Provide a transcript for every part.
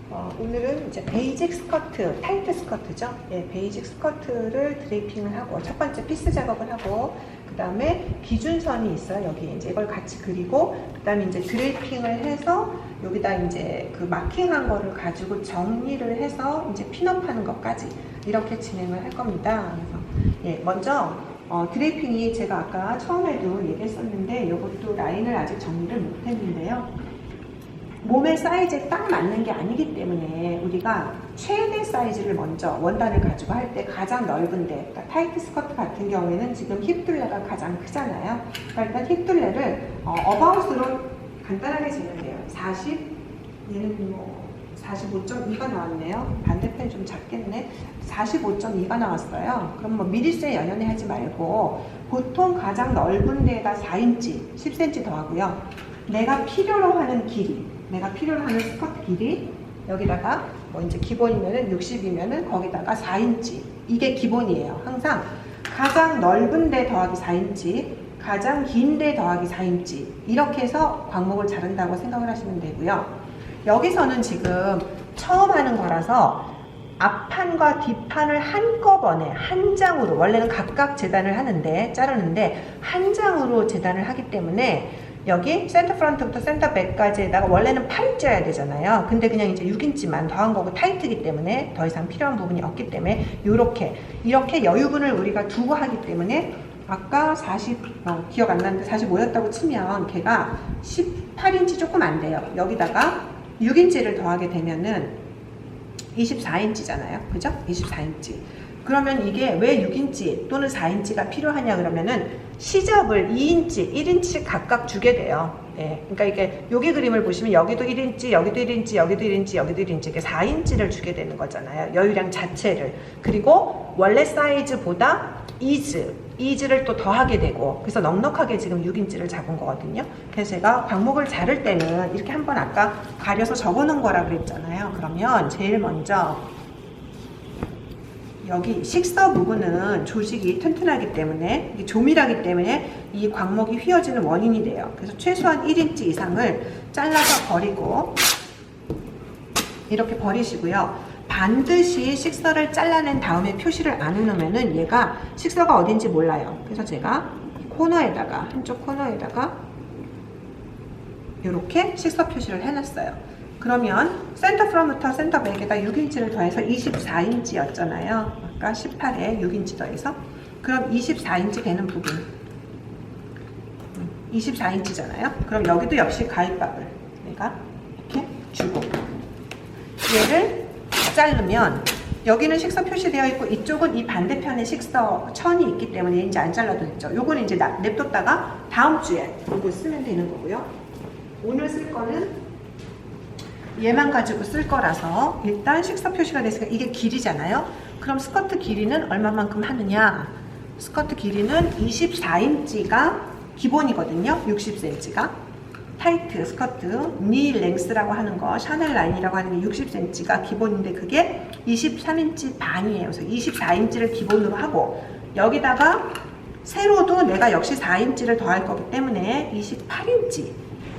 오늘은 이제 베이직 스커트, 타이트 스커트죠. 예, 베이직 스커트를 드레이핑을 하고 첫 번째 피스 작업을 하고 그 다음에 기준선이 있어요. 여기 이제 이걸 같이 그리고 그 다음에 이제 드레이핑을 해서 여기다 이제 그 마킹한 거를 가지고 정리를 해서 이제 핀업하는 것까지 이렇게 진행을 할 겁니다. 그래서 예, 먼저 드레이핑이 제가 아까 처음에도 얘기했었는데 이것도 라인을 아직 정리를 못했는데요. 몸의 사이즈에 딱 맞는 게 아니기 때문에 우리가 최대 사이즈를 먼저 원단을 가지고 할 때 가장 넓은데, 그러니까 타이트 스커트 같은 경우에는 지금 힙 둘레가 가장 크잖아요. 그러니까 일단 힙 둘레를 어바웃으로 간단하게 재는데요. 40, 얘는 뭐 45.2가 나왔네요. 반대편이 좀 작겠네. 45.2가 나왔어요. 그럼 뭐 미리세 연연해 하지 말고 보통 가장 넓은 데가 4인치, 10cm 더하고요. 내가 필요로 하는 길이, 내가 필요로 하는 스커트 길이 여기다가 뭐 이제 기본이면은 60이면은 거기다가 4인치, 이게 기본이에요. 항상 가장 넓은 데 더하기 4인치, 가장 긴 데 더하기 4인치 이렇게 해서 광목을 자른다고 생각을 하시면 되고요. 여기서는 지금 처음 하는 거라서 앞판과 뒷판을 한꺼번에 한 장으로, 원래는 각각 재단을 하는데 자르는데 한 장으로 재단을 하기 때문에 여기 센터 프런트부터 센터 백까지에다가 원래는 8인치여야 되잖아요. 근데 그냥 이제 6인치만 더한 거고 타이트이기 때문에 더 이상 필요한 부분이 없기 때문에 이렇게 여유분을 우리가 두고 하기 때문에 아까 40, 기억 안 나는데 45였다고 치면 걔가 18인치 조금 안 돼요. 여기다가 6인치를 더하게 되면은 24인치잖아요. 그죠? 24인치. 그러면 이게 왜 6인치 또는 4인치가 필요하냐 그러면은 시접을 2인치, 1인치 각각 주게 돼요. 예. 그러니까 이게 여기 그림을 보시면 여기도 1인치, 여기도 1인치, 여기도 1인치, 여기도 1인치 이렇게 4인치를 주게 되는 거잖아요. 여유량 자체를. 그리고 원래 사이즈보다 이즈를 또 더하게 되고, 그래서 넉넉하게 지금 6인치를 잡은 거거든요. 그래서 제가 광목을 자를 때는 이렇게 한번 아까 가려서 적어놓은 거라 그랬잖아요. 그러면 제일 먼저 여기 식서 부분은 조직이 튼튼하기 때문에, 조밀하기 때문에 이 광목이 휘어지는 원인이 돼요. 그래서 최소한 1인치 이상을 잘라서 버리고, 이렇게 버리시고요. 반드시 식서를 잘라낸 다음에 표시를 안 해놓으면은 얘가 식서가 어딘지 몰라요. 그래서 제가 코너에다가, 한쪽 코너에다가 이렇게 식서 표시를 해놨어요. 그러면 센터 프롬부터 센터 백에다 6인치를 더해서 24인치였잖아요. 아까 18에 6인치 더해서. 그럼 24인치 되는 부분. 24인치잖아요. 그럼 여기도 역시 가위밥을 내가 이렇게 주고 얘를 자르면 여기는 식서 표시되어 있고 이쪽은 이 반대편에 식서 천이 있기 때문에 이제 안 잘라도 됐죠. 요거는 이제 냅뒀다가 다음 주에 요거 쓰면 되는 거고요. 오늘 쓸 거는 얘만 가지고 쓸 거라서 일단 식서 표시가 됐으니까 이게 길이잖아요. 그럼 스커트 길이는 얼마만큼 하느냐? 스커트 길이는 24인치가 기본이거든요. 60cm가. 타이트 스커트, 니 랭스라고 하는 거, 샤넬 라인이라고 하는 게 60cm가 기본인데 그게 23인치 반이에요. 그래서 24인치를 기본으로 하고 여기다가 세로도 내가 역시 4인치를 더할 거기 때문에 28인치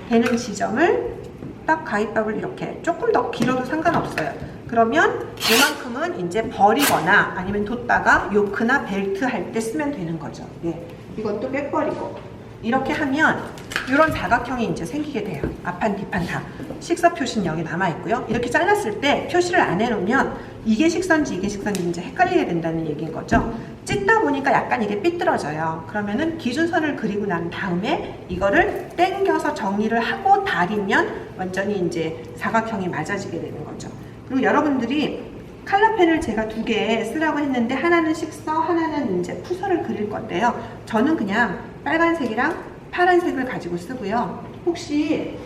되는 지점을 딱 가위밥을 이렇게 조금 더 길어도 상관없어요. 그러면 이만큼은 이제 버리거나 아니면 뒀다가 요크나 벨트 할 때 쓰면 되는 거죠. 예. 이것도 빼버리고 이렇게 하면 이런 사각형이 이제 생기게 돼요. 앞판 뒷판 다. 식서 표시는 여기 남아있고요. 이렇게 잘랐을 때 표시를 안 해놓으면 이게 식선지 이게 식선지 이제 헷갈리게 된다는 얘기인 거죠. 찢다 보니까 약간 이게 삐뚤어져요. 그러면은 기준선을 그리고 난 다음에 이거를 당겨서 정리를 하고 다리면 완전히 이제 사각형이 맞아지게 되는 거죠. 그리고 여러분들이 칼라펜을 제가 2개 쓰라고 했는데 하나는 식서, 하나는 이제 푸서를 그릴 건데요. 저는 그냥 빨간색이랑 파란색을 가지고 쓰고요. 혹시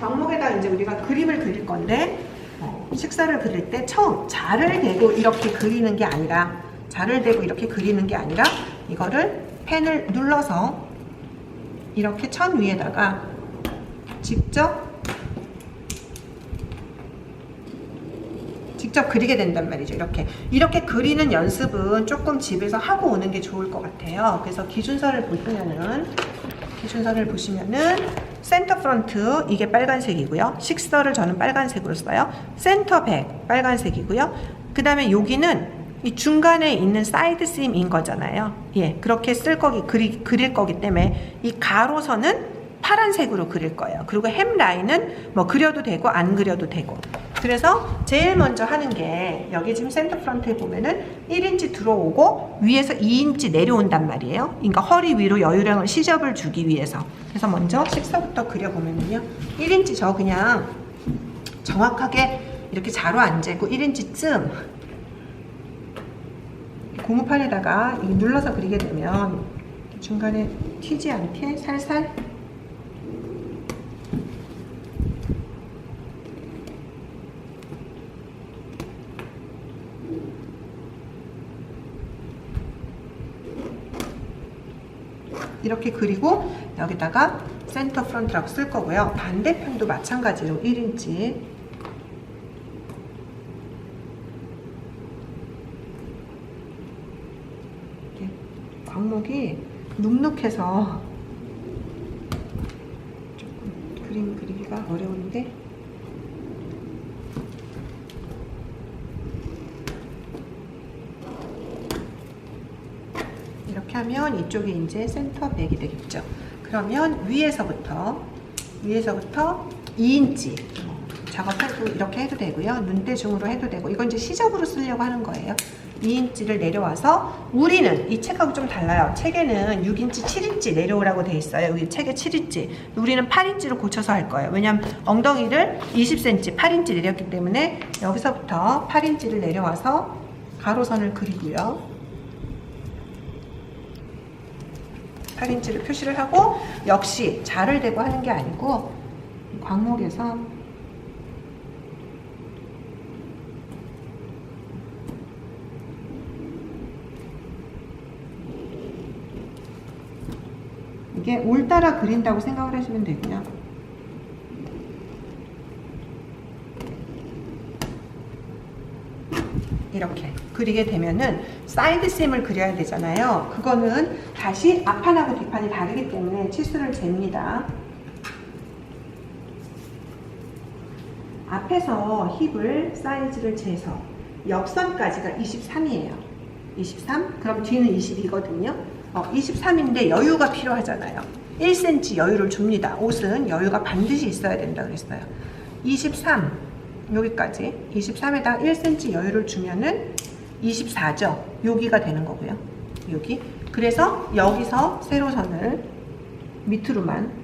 광목에다 이제 우리가 그림을 그릴 건데 식서를 그릴 때 처음 자를 대고 이렇게 그리는 게 아니라 이거를 펜을 눌러서 이렇게 천 위에다가 직접 그리게 된단 말이죠. 이렇게 그리는 연습은 조금 집에서 하고 오는 게 좋을 것 같아요. 그래서 기준선을 보시면은 센터 프론트 이게 빨간색이고요. 식서를 저는 빨간색으로 써요. 센터 백 빨간색이고요. 그 다음에 여기는 이 중간에 있는 사이드 სიმ인 거잖아요. 예, 그렇게 그릴 거기 때문에 이 가로선은 파란색으로 그릴 거예요. 그리고 햄 라인은 뭐 그려도 되고 안 그려도 되고. 그래서 제일 먼저 하는 게 여기 지금 센터 프론트에 보면은 1인치 들어오고 위에서 2인치 내려온단 말이에요. 그러니까 허리 위로 여유량을 시접을 주기 위해서. 그래서 먼저 식서부터 그려보면은요. 1인치 저 그냥 정확하게 이렇게 자로 안 재고 1인치쯤 고무판에다가 눌러서 그리게 되면 중간에 튀지 않게 살살 이렇게 그리고 여기다가 센터 프론트라고 쓸 거고요. 반대편도 마찬가지로 1인치 이렇게 광목이 눅눅해서 조금 그림 그리기가 어려운데 이렇게 하면 이쪽이 이제 센터 백이 되겠죠. 그러면 위에서부터 2인치 작업해도 이렇게 해도 되고요. 눈대중으로 해도 되고 이건 이제 시접으로 쓰려고 하는 거예요. 2인치를 내려와서 우리는 이 책하고 좀 달라요. 책에는 6인치, 7인치 내려오라고 돼 있어요. 여기 책에 7인치. 우리는 8인치로 고쳐서 할 거예요. 왜냐면 엉덩이를 20cm, 8인치 내렸기 때문에 여기서부터 8인치를 내려와서 가로선을 그리고요. 8인치를 표시를 하고 역시 자를 대고 하는 게 아니고 광목에서 이게 올따라 그린다고 생각을 하시면 되고요. 이렇게 그리게 되면은 사이드 셈을 그려야 되잖아요. 그거는 다시 앞판하고 뒷판이 다르기 때문에 치수를 잽니다. 앞에서 힙을 사이즈를 재서 옆선까지가 23이에요. 23? 그럼 뒤는 22거든요. 23인데 여유가 필요하잖아요. 1cm 여유를 줍니다. 옷은 여유가 반드시 있어야 된다 그랬어요. 23 여기까지 23에다가 1cm 여유를 주면은 24죠. 여기가 되는 거고요. 여기. 그래서 여기서 세로선을 밑으로만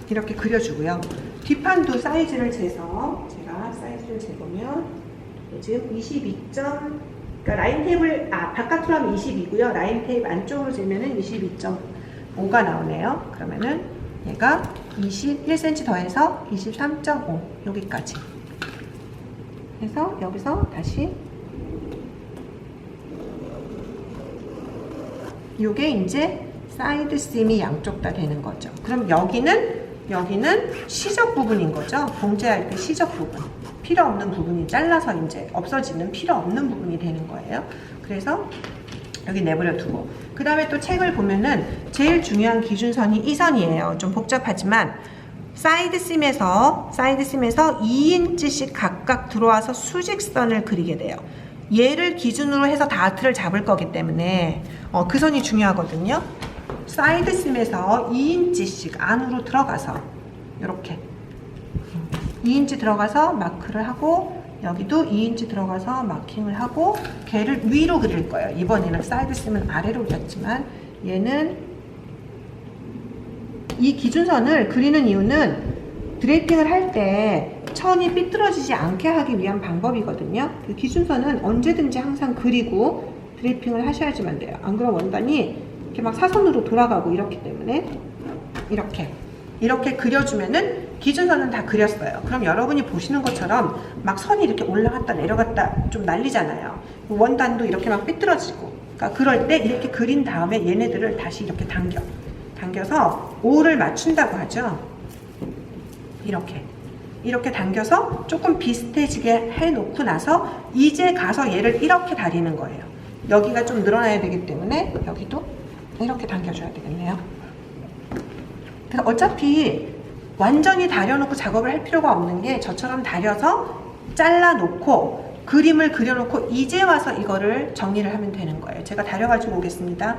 이렇게 그려주고요. 뒷판도 사이즈를 재서 제가 사이즈를 재보면 지금 22점 그러니까 라인 테이블 바깥으로 하면 22고요. 라인 테이블 안쪽으로 재면은 22.5가 나오네요. 그러면은 얘가 21cm 더해서 23.5 여기까지 해서 여기서 다시 요게 이제 사이드 셈이 양쪽 다 되는 거죠. 그럼 여기는 시접 부분인 거죠. 봉제할 때 시접 부분. 필요 없는 부분이 잘라서 이제 없어지는 필요 없는 부분이 되는 거예요. 그래서 여기 내버려 두고. 그 다음에 또 책을 보면은 제일 중요한 기준선이 이 선이에요. 좀 복잡하지만 사이드 셈에서 2인치씩 각각 들어와서 수직선을 그리게 돼요. 얘를 기준으로 해서 다트를 잡을 거기 때문에 그 선이 중요하거든요. 사이드 셈에서 2인치씩 안으로 들어가서 이렇게 2인치 들어가서 마크를 하고 여기도 2인치 들어가서 마킹을 하고 걔를 위로 그릴 거예요. 이번에는 사이드 셈은 아래로 그렸지만 얘는 이 기준선을 그리는 이유는 드레이핑을 할 때 천이 삐뚤어지지 않게 하기 위한 방법이거든요. 그 기준선은 언제든지 항상 그리고 드레이핑을 하셔야지만 돼요. 안 그러면 원단이 이렇게 막 사선으로 돌아가고 이렇기 때문에 이렇게 그려주면은 기준선은 다 그렸어요. 그럼 여러분이 보시는 것처럼 막 선이 이렇게 올라갔다 내려갔다 좀 날리잖아요. 원단도 이렇게 막 삐뚤어지고. 그러니까 그럴 때 이렇게 그린 다음에 얘네들을 다시 이렇게 당겨서 O를 맞춘다고 하죠. 이렇게 당겨서 조금 비슷해지게 해놓고 나서 이제 가서 얘를 이렇게 다리는 거예요. 여기가 좀 늘어나야 되기 때문에 여기도 이렇게 당겨줘야 되겠네요. 그래서 어차피 완전히 다려놓고 작업을 할 필요가 없는 게 저처럼 다려서 잘라놓고 그림을 그려놓고 이제 와서 이거를 정리를 하면 되는 거예요. 제가 다려가지고 오겠습니다.